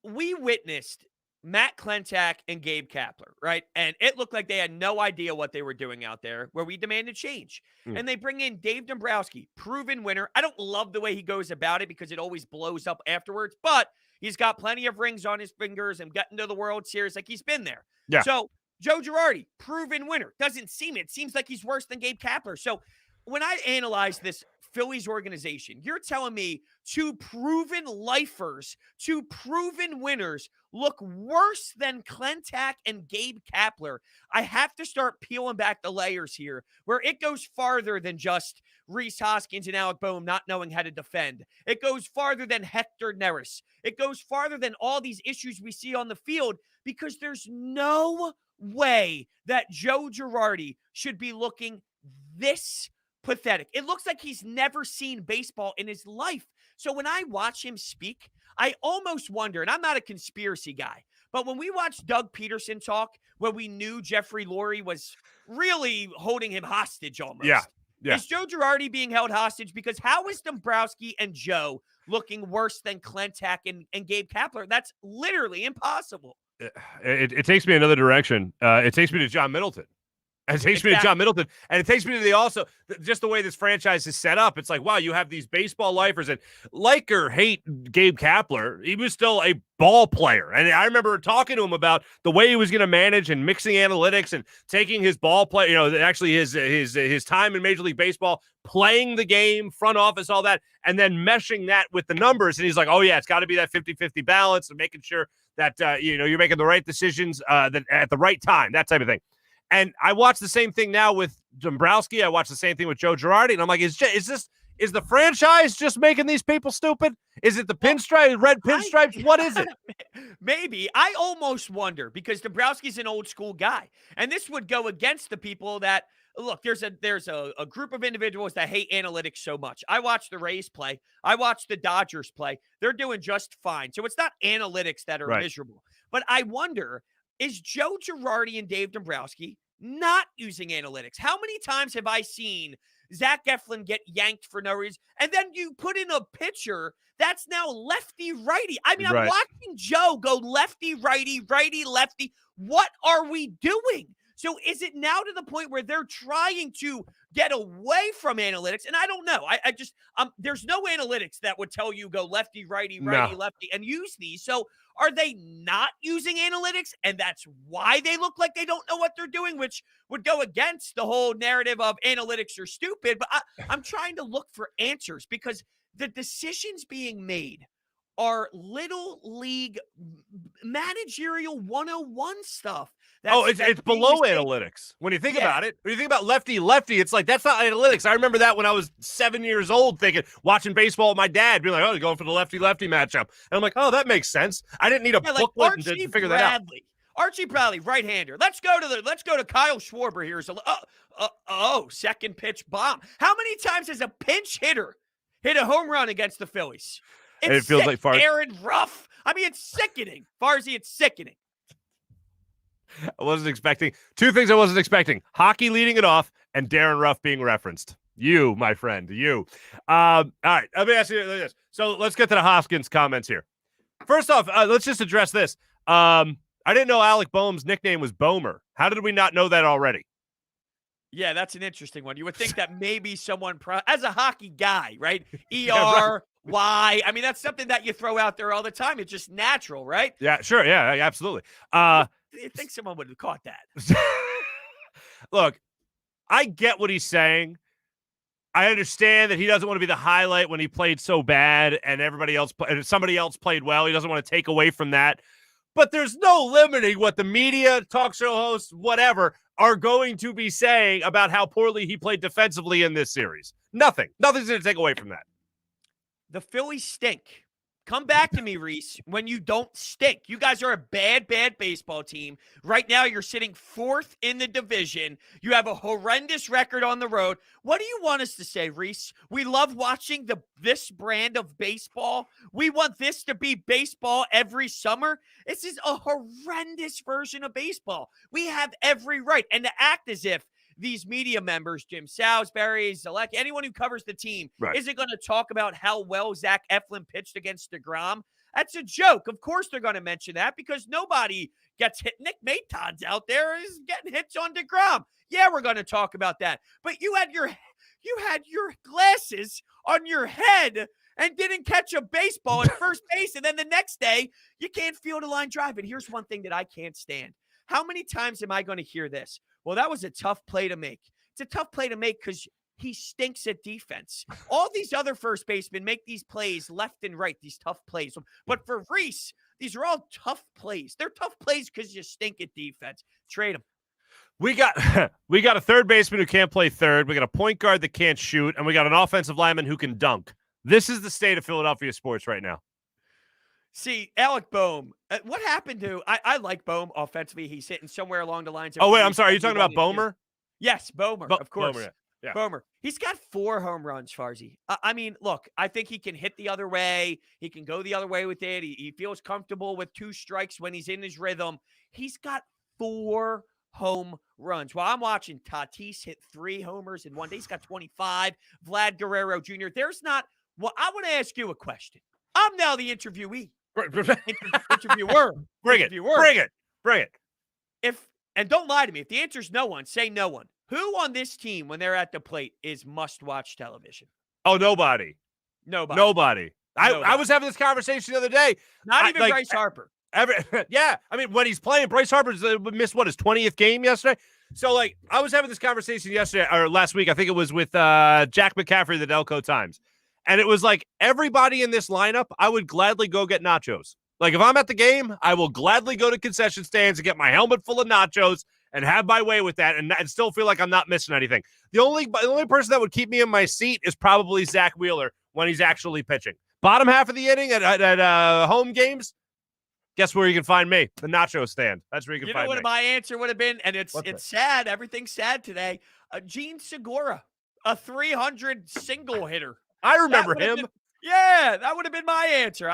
C: We witnessed Matt Klentak and Gabe Kapler, right? And it looked like they had no idea what they were doing out there where we demanded change. And they bring in Dave Dombrowski, proven winner. I don't love the way he goes about it because it always blows up afterwards, but he's got plenty of rings on his fingers and getting to the World Series like he's been there.
A: Yeah.
C: So Joe Girardi, proven winner. It seems like he's worse than Gabe Kapler. So when I analyze this Phillies organization, you're telling me 2 proven lifers, 2 proven winners look worse than Klentak and Gabe Kapler. I have to start peeling back the layers here where it goes farther than just Rhys Hoskins and Alec Boehm not knowing how to defend. It goes farther than Hector Neris. It goes farther than all these issues we see on the field because there's no way that Joe Girardi should be looking this pathetic. It looks like he's never seen baseball in his life. So when I watch him speak, I almost wonder, and I'm not a conspiracy guy, but when we watched Doug Peterson talk, where we knew Jeffrey Lurie was really holding him hostage almost.
A: Yeah.
C: Is Joe Girardi being held hostage? Because how is Dombrowski and Joe looking worse than Klentak and Gabe Kapler? That's literally impossible.
A: It takes me another direction. It takes me to John Middleton. And it takes me to John Middleton. And it takes me to just the way this franchise is set up. It's like, wow, you have these baseball lifers. And like or hate Gabe Kapler, he was still a ball player. And I remember talking to him about the way he was going to manage and mixing analytics and taking his ball play, actually his time in Major League Baseball, playing the game, front office, all that, and then meshing that with the numbers. And he's like, oh, yeah, it's got to be that 50-50 balance and making sure that, you're making the right decisions that at the right time, that type of thing. And I watch the same thing now with Dombrowski. I watch the same thing with Joe Girardi. And I'm like, is the franchise just making these people stupid? Is it the red pinstripes? What is it?
C: Maybe. I almost wonder, because Dombrowski's an old school guy. And this would go against the people that, look, there's a group of individuals that hate analytics so much. I watch the Rays play. I watch the Dodgers play. They're doing just fine. So it's not analytics that are miserable. But I wonder, is Joe Girardi and Dave Dombrowski not using analytics? How many times have I seen Zach Eflin get yanked for no reason? And then you put in a pitcher that's now lefty-righty. I mean, I'm watching Joe go lefty-righty, righty-lefty. What are we doing? So is it now to the point where they're trying to get away from analytics? And I don't know. I just there's no analytics that would tell you go lefty, righty, righty, lefty, and use these. So are they not using analytics? And that's why they look like they don't know what they're doing, which would go against the whole narrative of analytics are stupid. But I'm trying to look for answers, because the decisions being made are little league managerial 101 stuff.
A: It's below analytics. When you think about it, when you think about lefty, it's like, that's not analytics. I remember that when I was 7 years old, watching baseball with my dad, being like, oh, you're going for the lefty-lefty matchup. And I'm like, oh, that makes sense. I didn't need a booklet to figure that out.
C: Archie Bradley, right-hander. Let's go to Kyle Schwarber here. So, second pitch bomb. How many times has a pinch hitter hit a home run against the Phillies?
A: It feels like Farzy.
C: Aaron Ruff. I mean, it's sickening. Farzy, it's sickening.
A: I wasn't expecting two things. I wasn't expecting: hockey leading it off and Darren Ruff being referenced. You, my friend, you. All right, let me ask you this. So let's get to the Hoskins comments here. First off, let's just address this. I didn't know Alec Boehm's nickname was Boehmer. How did we not know that already?
C: Yeah, that's an interesting one. You would think that maybe someone, as a hockey guy, right? ERY. I mean, that's something that you throw out there all the time. It's just natural, right?
A: Yeah, sure. Yeah, absolutely.
C: You think someone would have caught that?
A: Look, I get what he's saying. I understand that he doesn't want to be the highlight when he played so bad and somebody else played well. He doesn't want to take away from that. But there's no limiting what the media, talk show hosts, whatever, are going to be saying about how poorly he played defensively in this series. Nothing's going to take away from that.
C: The Phillies stink. Come back to me, Reese, when you don't stink. You guys are a bad, bad baseball team. Right now, you're sitting fourth in the division. You have a horrendous record on the road. What do you want us to say, Reese? We love watching this brand of baseball. We want this to be baseball every summer. This is a horrendous version of baseball. We have every right. And to act as if these media members, Jim Salisbury, Zalek, anyone who covers the team, isn't going to talk about how well Zach Eflin pitched against DeGrom. That's a joke. Of course they're going to mention that, because nobody gets hit. Nick Maton's out there is getting hits on DeGrom. Yeah, we're going to talk about that. But you had your glasses on your head and didn't catch a baseball at first base, and then the next day you can't field a line drive. And here's one thing that I can't stand. How many times am I going to hear this? Well, that was a tough play to make. It's a tough play to make because he stinks at defense. All these other first basemen make these plays left and right, these tough plays. But for Reese, these are all tough plays. They're tough plays because you stink at defense. Trade them.
A: We got a third baseman who can't play third. We got a point guard that can't shoot, and we got an offensive lineman who can dunk. This is the state of Philadelphia sports right now.
C: See, Alec Boehm, what happened to – I like Boehm offensively. He's hitting somewhere along the lines of –
A: Oh, wait, I'm sorry. Are you talking about Boehmer?
C: Yes, Boehmer, of course.
A: Boehmer, yeah.
C: Boehmer. He's got 4 home runs, Farzy. I mean, look, I think he can hit the other way. He can go the other way with it. He feels comfortable with 2 strikes when he's in his rhythm. He's got 4 home runs. While I'm watching Tatis hit 3 homers in one day, he's got 25. Vlad Guerrero Jr. There's not – well, I want to ask you a question. I'm now the interviewee. Interviewer.
A: Bring it. If
C: And don't lie to me. If the answer is no one, say no one. Who on this team, when they're at the plate, is must-watch television?
A: Oh, nobody.
C: Nobody.
A: Nobody. I was having this conversation the other day.
C: Not even Bryce Harper.
A: Yeah. I mean, when he's playing, Bryce Harper's missed, his 20th game yesterday? So, like, I was having this conversation yesterday or last week. I think it was with Jack McCaffrey, the Delco Times. And it was like, everybody in this lineup, I would gladly go get nachos. Like, if I'm at the game, I will gladly go to concession stands and get my helmet full of nachos and have my way with that and still feel like I'm not missing anything. The only person that would keep me in my seat is probably Zach Wheeler when he's actually pitching. Bottom half of the inning at home games, guess where you can find me? The nacho stand. That's where you can find me.
C: You know what my answer would have been? And it's sad. Everything's sad today. Gene Segura, a 300 single hitter.
A: I remember him.
C: That would have been my answer.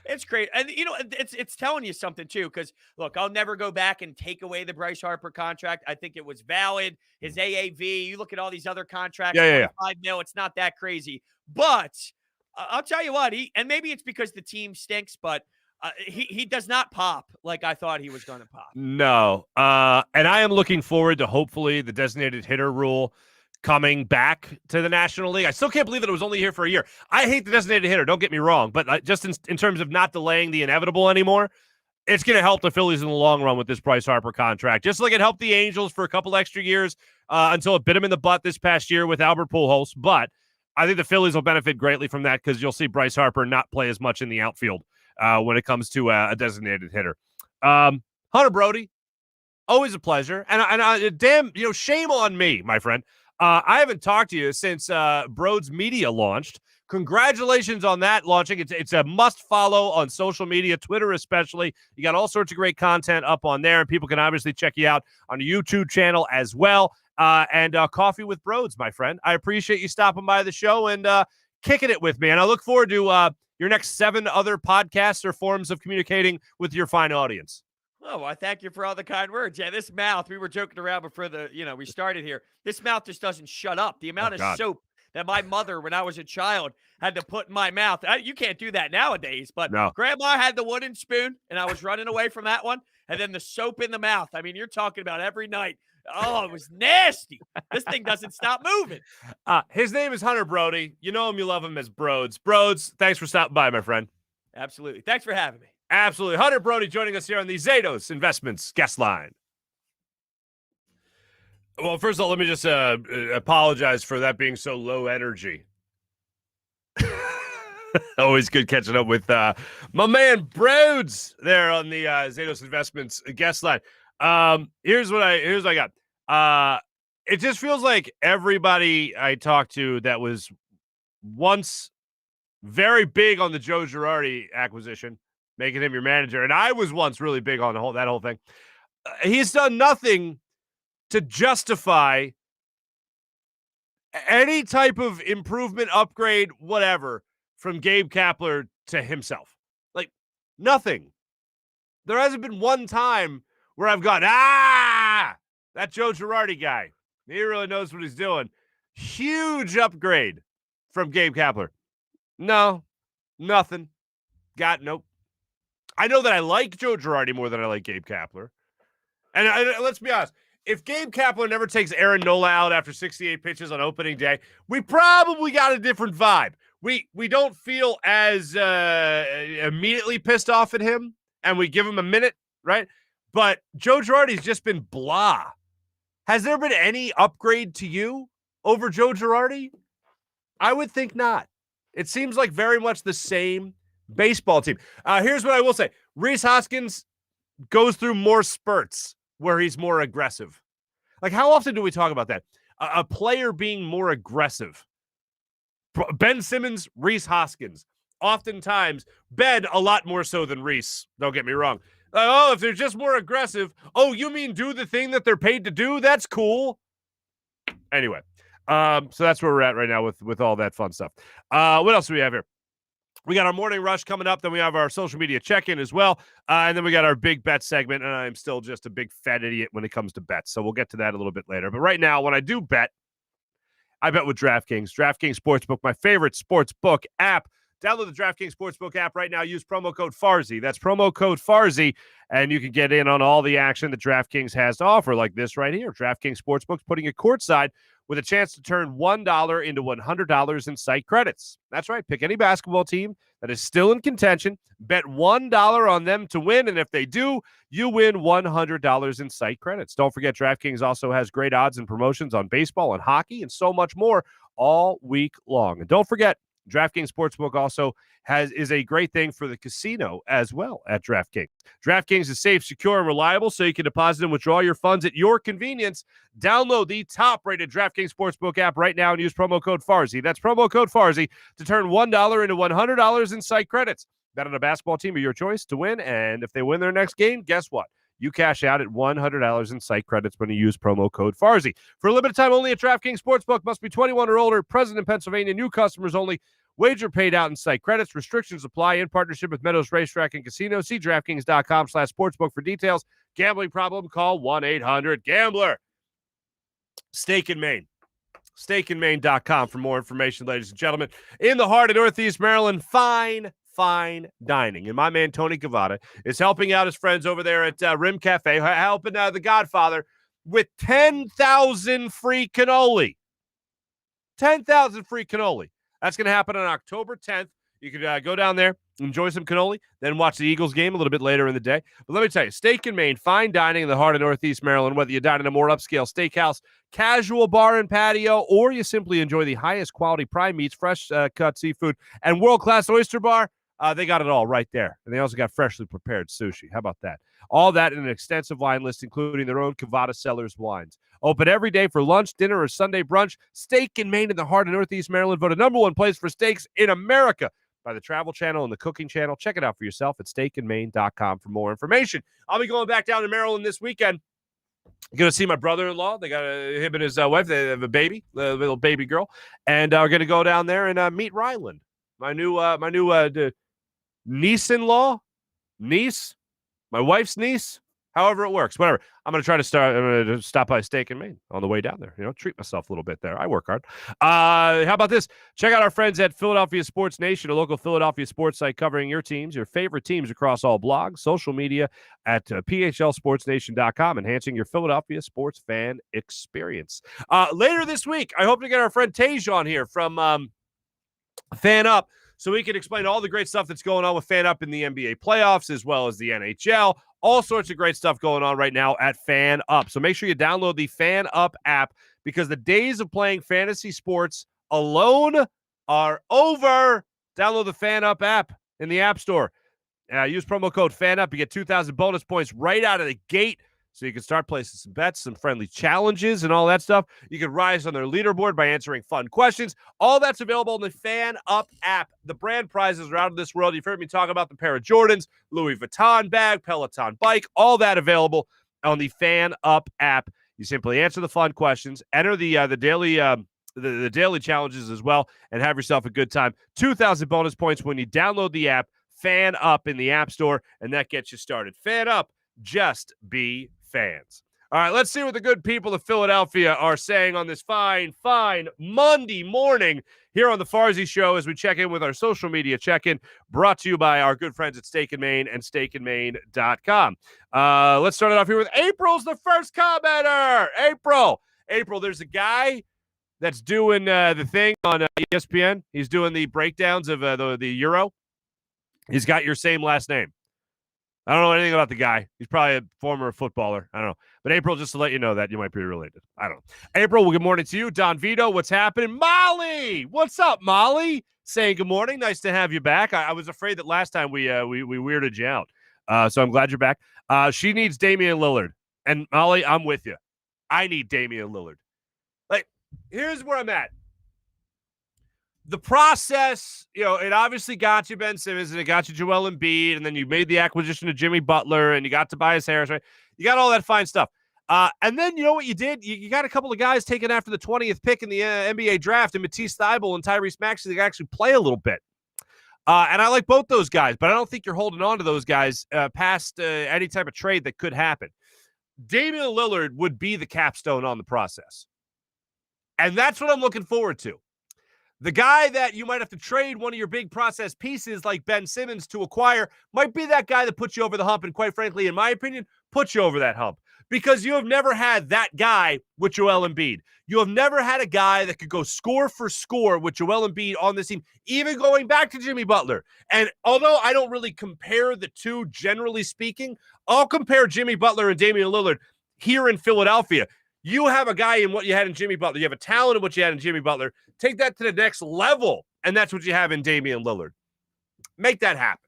C: It's great. And, it's telling you something, too, because, look, I'll never go back and take away the Bryce Harper contract. I think it was valid. His AAV, you look at all these other contracts, $5 million, it's not that crazy. But I'll tell you what, and maybe it's because the team stinks, but he does not pop like I thought he was going to pop.
A: No. And I am looking forward to, hopefully, the designated hitter rule coming back to the National League. I still can't believe that it was only here for a year. I hate the designated hitter, don't get me wrong, but just in terms of not delaying the inevitable anymore, it's going to help the Phillies in the long run with this Bryce Harper contract. Just like it helped the Angels for a couple extra years until it bit him in the butt this past year with Albert Pujols. But I think the Phillies will benefit greatly from that because you'll see Bryce Harper not play as much in the outfield when it comes to a designated hitter. Hunter Brody, always a pleasure. And damn, shame on me, my friend. I haven't talked to you since Brodes Media launched. Congratulations on that launching. It's a must follow on social media, Twitter especially. You got all sorts of great content up on there, and people can obviously check you out on the YouTube channel as well. And Coffee with Brodes, my friend. I appreciate you stopping by the show and kicking it with me. And I look forward to your next 7 other podcasts or forms of communicating with your fine audience.
C: Oh, I thank you for all the kind words. Yeah, this mouth, we were joking around before we started here. This mouth just doesn't shut up. The amount of soap that my mother, when I was a child, had to put in my mouth. You can't do that nowadays, but
A: no.
C: Grandma had the wooden spoon, and I was running away from that one, and then the soap in the mouth. I mean, you're talking about every night. Oh, it was nasty. This thing doesn't stop moving.
A: His name is Hunter Brody. You know him, you love him as Brodes. Brodes, thanks for stopping by, my friend.
C: Absolutely. Thanks for having me.
A: Absolutely. Hunter Brody joining us here on the Zatos Investments guest line. Well, first of all, let me just apologize for that being so low energy. Always good catching up with my man Brodes there on the Zatos Investments guest line. Here's what I got. It just feels like everybody I talked to that was once very big on the Joe Girardi acquisition, making him your manager, and I was once really big on that whole thing. He's done nothing to justify any type of improvement, upgrade, whatever, from Gabe Kapler to himself. Like, nothing. There hasn't been one time where I've gone, that Joe Girardi guy, he really knows what he's doing. Huge upgrade from Gabe Kapler. No, nothing. Nope. I know that I like Joe Girardi more than I like Gabe Kapler. And let's be honest, if Gabe Kapler never takes Aaron Nola out after 68 pitches on opening day, we probably got a different vibe. We don't feel as immediately pissed off at him, and we give him a minute, right? But Joe Girardi's just been blah. Has there been any upgrade to you over Joe Girardi? I would think not. It seems like very much the same baseball team. Here's what I will say. Rhys Hoskins goes through more spurts where he's more aggressive. Like, how often do we talk about that? A player being more aggressive. Ben Simmons, Rhys Hoskins. Oftentimes, Ben a lot more so than Rhys. Don't get me wrong. If they're just more aggressive. Oh, you mean do the thing that they're paid to do? That's cool. Anyway, so that's where we're at right now with all that fun stuff. What else do we have here? We got our morning rush coming up. Then we have our social media check-in as well. And then we got our big bet segment. And I'm still just a big fat idiot when it comes to bets. So we'll get to that a little bit later. But right now, when I do bet, I bet with DraftKings. DraftKings Sportsbook, my favorite sports book app. Download the DraftKings Sportsbook app right now. Use promo code Farzy. That's promo code Farzy, and you can get in on all the action that DraftKings has to offer, like this right here. DraftKings Sportsbook's putting you courtside with a chance to turn $1 into $100 in site credits. That's right. Pick any basketball team that is still in contention. Bet $1 on them to win, and if they do, you win $100 in site credits. Don't forget, DraftKings also has great odds and promotions on baseball and hockey and so much more all week long. And don't forget, DraftKings Sportsbook also is a great thing for the casino as well at DraftKings. DraftKings is safe, secure, and reliable, so you can deposit and withdraw your funds at your convenience. Download the top-rated DraftKings Sportsbook app right now and use promo code Farzy. That's promo code Farzy to turn $1 into $100 in site credits. Bet on a basketball team of your choice to win, and if they win their next game, guess what? You cash out at $100 in site credits when you use promo code Farzy. For a limited time only at DraftKings Sportsbook, must be 21 or older, present in Pennsylvania, new customers only. Wager paid out in site credits. Restrictions apply in partnership with Meadows Racetrack and Casino. See DraftKings.com/sportsbook for details. Gambling problem? Call 1-800-GAMBLER. Steak in Maine. SteakInMaine.com for more information, ladies and gentlemen. In the heart of Northeast Maryland, fine dining. And my man, Tony Cavada, is helping out his friends over there at Rim Cafe, helping the Godfather with 10,000 free cannoli. 10,000 free cannoli. That's going to happen on October 10th. You can go down there, enjoy some cannoli, then watch the Eagles game a little bit later in the day. But let me tell you, Steak in Maine, fine dining in the heart of Northeast Maryland, whether you dine in a more upscale steakhouse, casual bar and patio, or you simply enjoy the highest quality prime meats, fresh cut seafood, and world-class oyster bar, they got it all right there. And they also got freshly prepared sushi. How about that? All that in an extensive wine list, including their own Cavada Cellars wines. Open every day for lunch, dinner, or Sunday brunch. Steak in Maine in the heart of Northeast Maryland, voted #1 place for steaks in America by the Travel Channel and the Cooking Channel. Check it out for yourself at SteakInMaine.com for more information. I'll be going back down to Maryland this weekend. I'm going to see my brother-in-law. They got him and his wife. They have a baby, a little baby girl. And we're going to go down there and meet Ryland, my new niece-in-law, niece, my wife's niece, however it works, whatever. I'm going to stop by Steak in Maine on the way down there, treat myself a little bit there. I work hard. How about this? Check out our friends at Philadelphia Sports Nation, a local Philadelphia sports site covering your teams, your favorite teams across all blogs, social media at phlsportsnation.com, enhancing your Philadelphia sports fan experience. Later this week, I hope to get our friend Tej on here from FanUp, so we can explain all the great stuff that's going on with FanUp in the NBA playoffs, as well as the NHL. All sorts of great stuff going on right now at FanUp. So make sure you download the FanUp app, because the days of playing fantasy sports alone are over. Download the FanUp app in the App Store. Use promo code FanUp. You get 2,000 bonus points right out of the gate, so you can start placing some bets, some friendly challenges, and all that stuff. You can rise on their leaderboard by answering fun questions. All that's available in the FanUp app. The brand prizes are out of this world. You've heard me talk about the pair of Jordans, Louis Vuitton bag, Peloton bike, all that available on the FanUp app. You simply answer the fun questions, enter the daily challenges as well, and have yourself a good time. 2,000 bonus points when you download the app, FanUp in the App Store, and that gets you started. FanUp, just be fans. All right, let's see what the good people of Philadelphia are saying on this fine Monday morning here on the Farzy Show as we check in with our social media check-in, brought to you by our good friends at Steak in Maine and SteakInMaine.com. Let's start it off here with April's the first commenter. April, there's a guy that's doing the thing on ESPN. He's doing the breakdowns of the Euro. He's got your same last name. I don't know anything about the guy. He's probably a former footballer. I don't know. But April, just to let you know that you might be related. I don't know. April, well, good morning to you. Don Vito, what's happening? Molly, what's up, Molly? Saying good morning. Nice to have you back. I was afraid that last time we weirded you out. So I'm glad you're back. She needs Damian Lillard. And Molly, I'm with you. I need Damian Lillard. Like, here's where I'm at. The process, it obviously got you Ben Simmons, and it got you Joel Embiid, and then you made the acquisition of Jimmy Butler, and you got Tobias Harris, right? You got all that fine stuff. And then you know what you did? You got a couple of guys taken after the 20th pick in the NBA draft, and Matisse Thybulle and Tyrese Maxey, they actually play a little bit. And I like both those guys, but I don't think you're holding on to those guys past any type of trade that could happen. Damian Lillard would be the capstone on the process. And that's what I'm looking forward to. The guy that you might have to trade one of your big process pieces like Ben Simmons to acquire might be that guy that puts you over the hump and, quite frankly, in my opinion, puts you over that hump because you have never had that guy with Joel Embiid. You have never had a guy that could go score for score with Joel Embiid on this team, even going back to Jimmy Butler. And although I don't really compare the two, generally speaking, I'll compare Jimmy Butler and Damian Lillard here in Philadelphia. You have a guy in what you had in Jimmy Butler. You have a talent in what you had in Jimmy Butler. Take that to the next level, and that's what you have in Damian Lillard. Make that happen.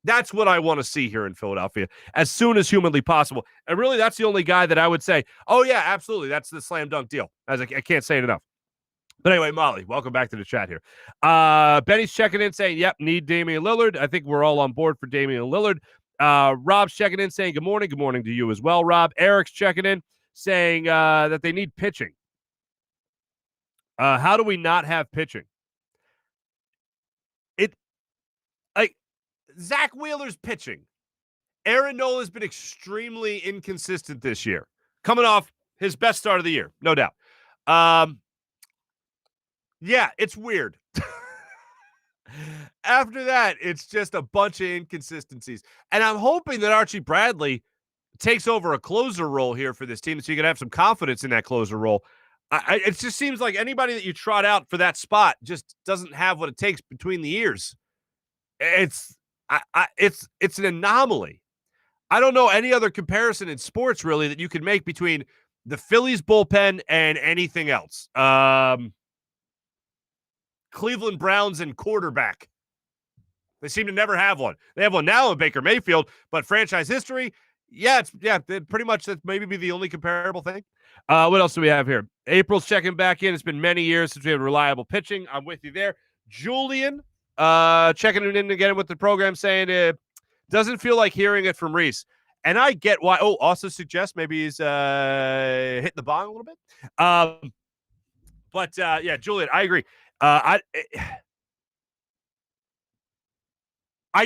A: That's what I want to see here in Philadelphia as soon as humanly possible. And really, that's the only guy that I would say, oh, yeah, absolutely. That's the slam dunk deal. As I can't say it enough. But anyway, Molly, welcome back to the chat here. Benny's checking in saying, yep, need Damian Lillard. I think we're all on board for Damian Lillard. Rob's checking in saying, good morning. Good morning to you as well, Rob. Eric's checking in saying that they need pitching. How do we not have pitching? Zach Wheeler's pitching. Aaron Nola's been extremely inconsistent this year, coming off his best start of the year, no doubt. Yeah, it's weird. After that, it's just a bunch of inconsistencies. And I'm hoping that Archie Bradley takes over a closer role here for this team so you can have some confidence in that closer role. It just seems like anybody that you trot out for that spot just doesn't have what it takes between the ears. It's an anomaly. I don't know any other comparison in sports really that you could make between the Phillies bullpen and anything else. Cleveland Browns and quarterback. They seem to never have one. They have one now in Baker Mayfield, but franchise history, pretty much that maybe be the only comparable thing. What else do we have here? April's checking back in. It's been many years since we had reliable pitching. I'm with you there. Julian checking in again with the program saying it doesn't feel like hearing it from Reese. And I get why. Oh, also suggests maybe he's hitting the bong a little bit. But Julian, I agree. I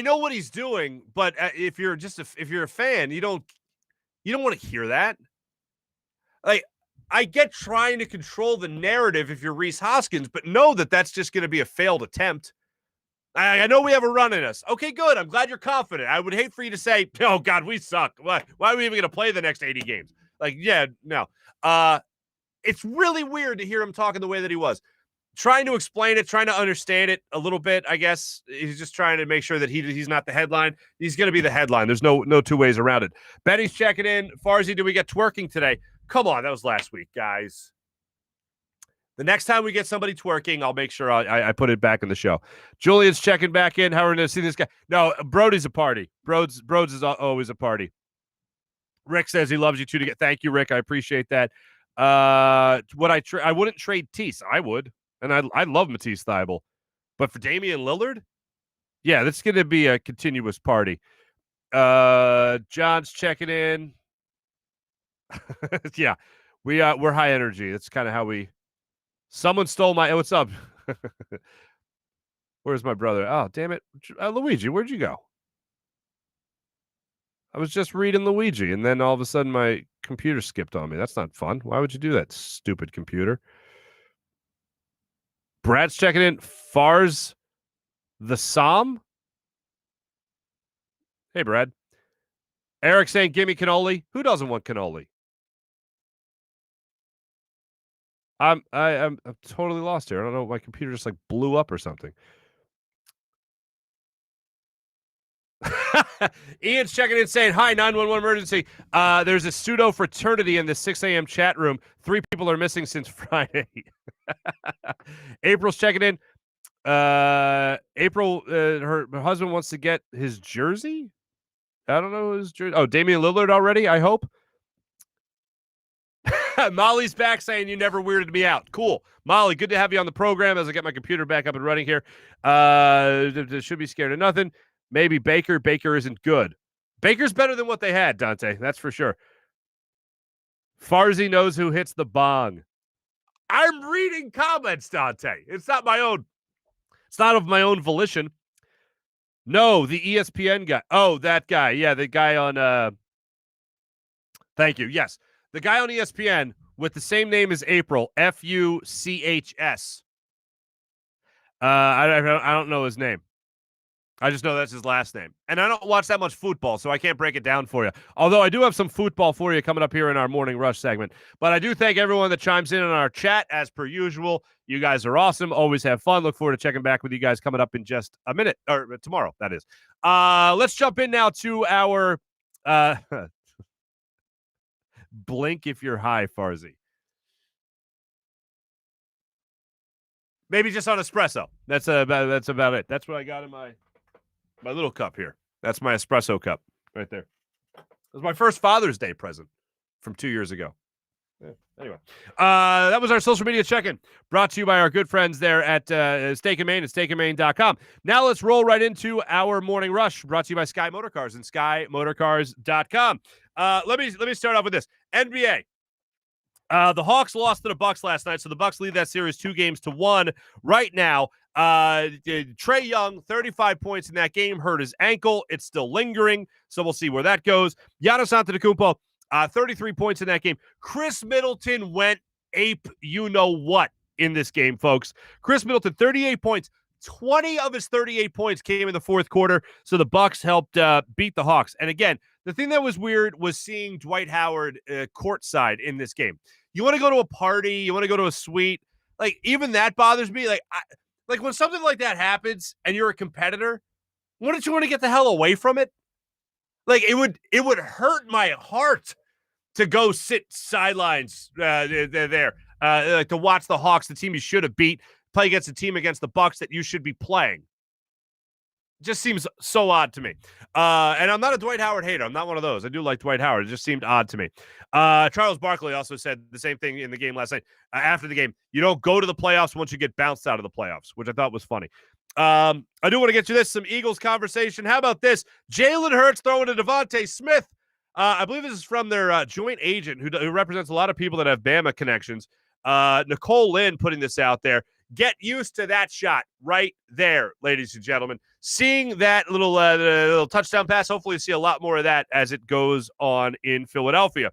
A: know what he's doing, but if you're a fan, you don't want to hear that. Like, I get trying to control the narrative if you're Reese Hoskins, but know that that's just going to be a failed attempt. I know we have a run in us. Okay, good. I'm glad you're confident. I would hate for you to say, oh, God, we suck. Why are we even going to play the next 80 games? Like, yeah, no. It's really weird to hear him talking the way that he was. Trying to explain it, trying to understand it a little bit, I guess. He's just trying to make sure that he's not the headline. He's going to be the headline. There's no two ways around it. Betty's checking in. Farzy, do we get twerking today? Come on, that was last week, guys. The next time we get somebody twerking, I'll make sure I put it back in the show. Julian's checking back in. How are we going to see this guy? No, Brody's a party. Brodes is always a party. Rick says he loves you too. Thank you, Rick. I appreciate that. I wouldn't trade Tease. I would. And I love Matisse Thybulle. But for Damian Lillard, yeah, this is going to be a continuous party. John's checking in. Yeah, we're high energy. That's kind of how we. Someone stole my. What's up? Where's my brother? Oh, damn it, Luigi, where'd you go? I was just reading Luigi, and then all of a sudden my computer skipped on me. That's not fun. Why would you do that, stupid computer? Brad's checking in. Fars the Psalm. Hey, Brad. Eric saying, give me cannoli. Who doesn't want cannoli? I'm totally lost here. I don't know. My computer just like blew up or something. Ian's checking in saying, hi, 911 emergency. There's a pseudo fraternity in the 6 a.m. chat room. 3 people are missing since Friday. April's checking in. April, her husband wants to get his jersey. I don't know his jersey. Oh, Damian Lillard already, I hope. Molly's back saying you never weirded me out. Cool. Molly, good to have you on the program as I get my computer back up and running here. Should be scared of nothing. Maybe Baker. Baker isn't good. Baker's better than what they had, Dante. That's for sure. Farzy knows who hits the bong. I'm reading comments, Dante. It's not my own. It's not of my own volition. No, the ESPN guy. Oh, that guy. Yeah, the guy on Thank you. Yes. The guy on ESPN with the same name as April, Fuchs. I don't know his name. I just know that's his last name. And I don't watch that much football, so I can't break it down for you. Although I do have some football for you coming up here in our Morning Rush segment. But I do thank everyone that chimes in on our chat, as per usual. You guys are awesome. Always have fun. Look forward to checking back with you guys coming up in just a minute, or tomorrow, that is. Let's jump in now to our blink if you're high, Farzy. Maybe just on espresso. That's about it. That's what I got in my little cup here. That's my espresso cup right there. It was my first Father's Day present from 2 years ago. Yeah. Anyway, that was our social media check-in, brought to you by our good friends there at Steak and Maine at steakandmaine.com. Now let's roll right into our Morning Rush, brought to you by Sky Motorcars and skymotorcars.com. Let me start off with this. NBA. The Hawks lost to the Bucks last night, so the Bucks lead that series 2-1 right now. Trae Young, 35 points in that game, hurt his ankle. It's still lingering, so we'll see where that goes. Giannis Antetokounmpo, 33 points in that game. Chris Middleton went ape you-know-what in this game, folks. Chris Middleton, 38 points. 20 of his 38 points came in the fourth quarter, so the Bucks helped beat the Hawks. And again, the thing that was weird was seeing Dwight Howard courtside in this game. You want to go to a party, you want to go to a suite, like even that bothers me. Like when something like that happens and you're a competitor, wouldn't you want to get the hell away from it? Like it would hurt my heart to go sit sidelines there, like to watch the Hawks, the team you should have beat, play against a team against the Bucks that you should be playing. Just seems so odd to me. And I'm not a Dwight Howard hater. I'm not one of those. I do like Dwight Howard. It just seemed odd to me. Charles Barkley also said the same thing in the game last night. After the game, you don't go to the playoffs once you get bounced out of the playoffs, which I thought was funny. I do want to get to this, some Eagles conversation. How about this? Jalen Hurts throwing to Devontae Smith. I believe this is from their joint agent who represents a lot of people that have Bama connections. Nicole Lynn putting this out there. Get used to that shot right there, ladies and gentlemen. Seeing that little touchdown pass, hopefully see a lot more of that as it goes on in Philadelphia.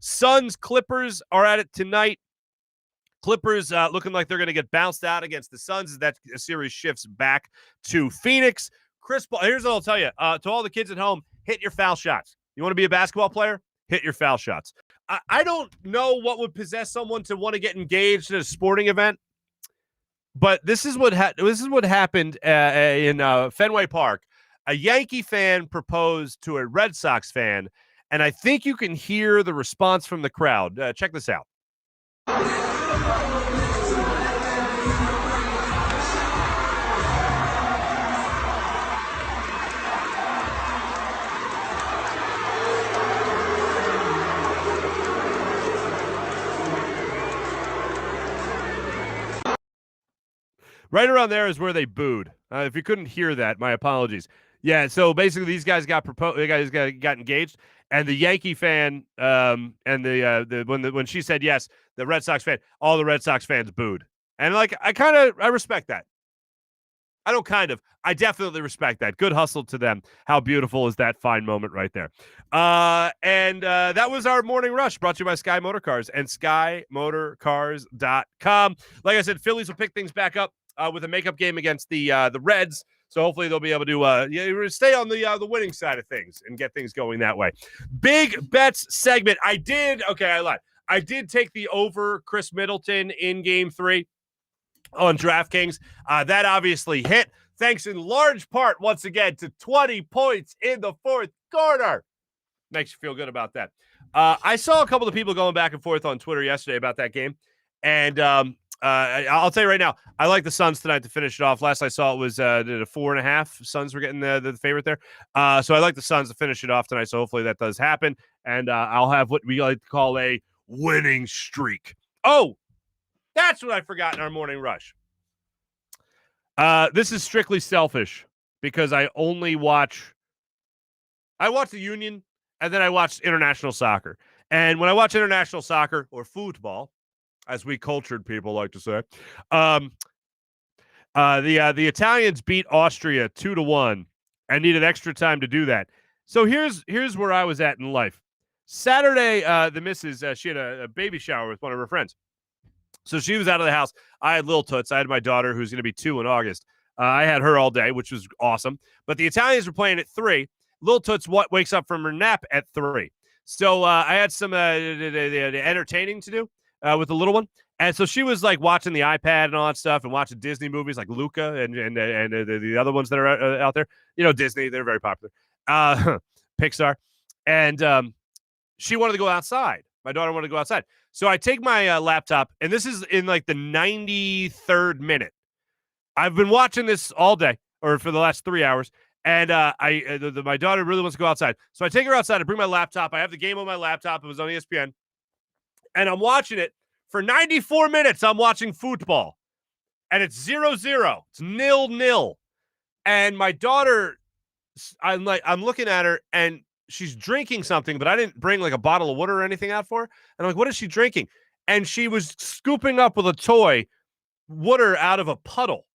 A: Suns Clippers are at it tonight. Clippers looking like they're going to get bounced out against the Suns as that series shifts back to Phoenix. Chris Paul, here's what I'll tell you. To all the kids at home, hit your foul shots. You want to be a basketball player? Hit your foul shots. I don't know what would possess someone to want to get engaged in a sporting event. But this is what happened in Fenway Park. A Yankee fan proposed to a Red Sox fan, and I think you can hear the response from the crowd. Check this out. Right around there is where they booed. If you couldn't hear that, my apologies. Yeah, so basically these guys got engaged, and the Yankee fan and when she said yes, the Red Sox fan, all the Red Sox fans booed. And like I respect that. I definitely respect that. Good hustle to them. How beautiful is that fine moment right there. And that was our Morning Rush, brought to you by Sky Motorcars and skymotorcars.com. Like I said, Phillies will pick things back up with a makeup game against the Reds. So hopefully they'll be able to stay on the winning side of things and get things going that way. Big bets segment. I lied. I did take the over Chris Middleton in Game 3 on DraftKings. That obviously hit, thanks in large part, once again, to 20 points in the fourth quarter. Makes you feel good about that. I saw a couple of people going back and forth on Twitter yesterday about that game, and I'll tell you right now, I like the Suns tonight to finish it off. Last I saw it was a 4.5. Suns were getting the favorite there. So I like the Suns to finish it off tonight, so hopefully that does happen, and I'll have what we like to call a winning streak. Oh, that's what I forgot in our Morning Rush. This is strictly selfish because I watch the Union, and then I watch international soccer. And when I watch international soccer or football, as we cultured people like to say, the Italians beat Austria 2-1 and needed extra time to do that. So here's where I was at in life. Saturday, the missus, she had a baby shower with one of her friends. So she was out of the house. I had little toots. I had my daughter, who's going to be 2 in August. I had her all day, which was awesome. But the Italians were playing at 3. Little toots wakes up from her nap at 3. So I had some entertaining to do with the little one. And so she was like watching the iPad and all that stuff and watching Disney movies like Luca and the other ones that are out there. You know, Disney, they're very popular. Pixar. And she wanted to go outside. My daughter wanted to go outside. So I take my laptop, and this is in like the 93rd minute. I've been watching this all day, or for the last 3 hours, and my daughter really wants to go outside. So I take her outside. I bring my laptop. I have the game on my laptop. It was on ESPN. And I'm watching it. For 94 minutes, I'm watching football. And it's 0-0. It's 0-0. And my daughter, I'm looking at her, and she's drinking something, but I didn't bring like a bottle of water or anything out for her. And I'm like, what is she drinking? And she was scooping up with a toy water out of a puddle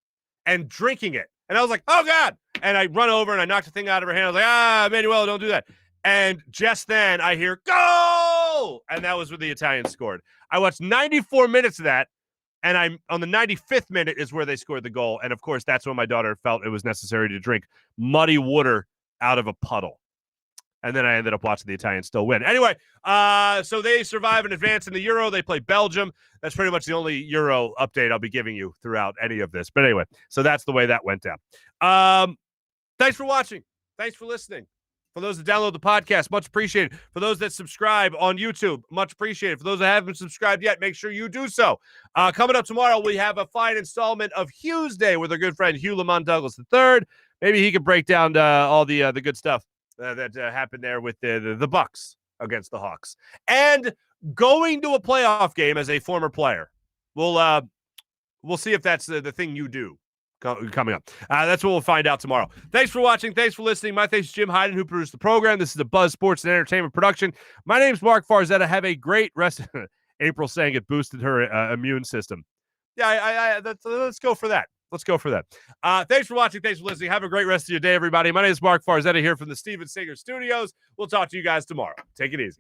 A: and drinking it. And I was like, oh, God. And I run over and I knocked the thing out of her hand. I was like, Manuela, don't do that. And just then I hear, go! And that was when the Italians scored. I watched 94 minutes of that. And I'm on the 95th minute is where they scored the goal. And, of course, that's when my daughter felt it was necessary to drink muddy water out of a puddle. And then I ended up watching the Italians still win. Anyway, so they survive and advance in the Euro. They play Belgium. That's pretty much the only Euro update I'll be giving you throughout any of this. But anyway, so that's the way that went down. Thanks for watching. Thanks for listening. For those that download the podcast, much appreciated. For those that subscribe on YouTube, much appreciated. For those that haven't subscribed yet, make sure you do so. Coming up tomorrow, we have a fine installment of Hugh's Day with our good friend Hugh Lamont Douglas III. Maybe he could break down all the good stuff that happened there with the Bucks against the Hawks. And going to a playoff game as a former player. We'll see if that's the thing you do coming up. That's what we'll find out tomorrow. Thanks for watching. Thanks for listening. My thanks to Jim Hyden, who produced the program. This is a Buzz Sports and Entertainment production. My name's Marc Farzetta. Have a great rest. April saying it boosted her immune system. Yeah, let's go for that. Let's go for that. Thanks for watching. Thanks for listening. Have a great rest of your day, everybody. My name is Marc Farzetta here from the Steven Singer Studios. We'll talk to you guys tomorrow. Take it easy.